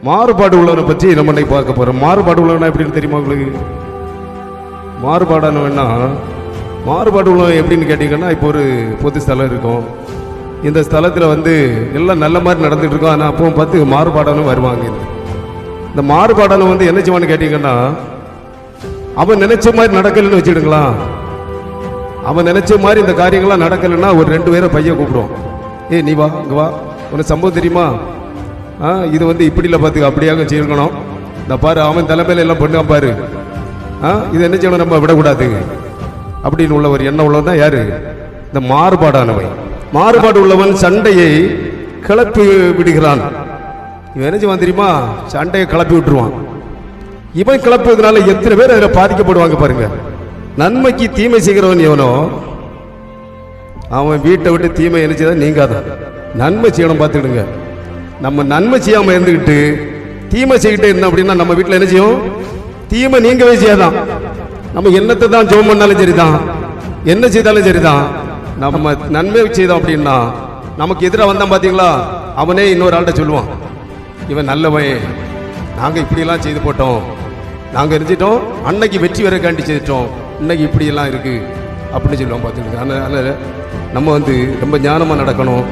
மாறுபாடு உள்ளவனை பற்றி நம்ம இன்னைக்கு பார்க்க போறோம். மாறுபாடு உள்ளவனா எப்படின்னு தெரியுமா உங்களுக்கு? மாறுபாடானவன்னா, மாறுபாடு உள்ளவன் எப்படின்னு கேட்டீங்கன்னா, இப்போ ஒரு பொது ஸ்தலம் இருக்கும். இந்த ஸ்தலத்தில் வந்து எல்லாம் நல்ல மாதிரி நடந்துட்டு இருக்கோம். ஆனால் அப்பவும் பார்த்து மாறுபாடானவன் வருவாங்க. இந்த மாறுபாடானவன் வந்து என்ன செய்வான்னு கேட்டீங்கன்னா, அவன் நினைச்ச மாதிரி நடக்கலன்னு வச்சுடுங்களா. அவன் நினைச்ச மாதிரி இந்த காரியங்கள்லாம் நடக்கலைன்னா ஒரு 2 பேரை பையன் கூப்பிடுவோம். நீ வா, இங்க வா, உனக்கு சம்பவம் தெரியுமா? இது வந்து இப்படி இல்லை, பார்த்துக்க, அப்படியாக செய்யணும். இந்த பாரு, அவன் தலைமையில எல்லாம் பொண்ணு பாரு, இது என்ன செய்யணும், நம்ம விடக்கூடாது அப்படின்னு உள்ள ஒரு எண்ணம் உள்ளவன் தான் யாரு? இந்த மாறுபாடானவன். மாறுபாடு உள்ளவன் சண்டையை கிளப்பி விடுகிறான். இவன் என்ன செய்வான் தெரியுமா? சண்டையை கிளப்பி விட்டுருவான். இவன் கிளப்புறதுனால எத்தனை பேர் அதில் பாதிக்கப்படுவாங்க பாருங்க. நன்மைக்கு தீமை செய்கிறவன் எவனோ அவன் வீட்டை விட்டு தீமை என்ன செய்ய நீங்காதான். நன்மை செய்யணும், பார்த்துக்கிடுங்க. நம்ம நன்மை செய்யாம இருந்துக்கிட்டு தீமை செய்கிட்டே இருந்தோம் அப்படின்னா நம்ம வீட்டில் என்ன செய்யும்? தீமை நீங்கவே செய்யாதான். நம்ம என்னத்தை தான் ஜெபம் பண்ணாலும் சரிதான், என்ன செய்தாலும் சரிதான். நம்ம நன்மை செய்தோம் அப்படின்னா நமக்கு எதிராக வந்தான் பார்த்தீங்களா, அவனே இன்னொரு ஆள்கிட்ட சொல்லுவான், இவன் நல்லவன், நாங்கள் இப்படியெல்லாம் செய்து போட்டோம், நாங்கள் இருந்துட்டோம், அன்னைக்கு வெற்றி வரைக்காண்டி செய்துட்டோம், இன்னைக்கு இப்படியெல்லாம் இருக்கு அப்படின்னு சொல்லுவோம். பார்த்துக்கிட்டு அதனால நம்ம வந்து ரொம்ப ஞானமாக நடக்கணும்.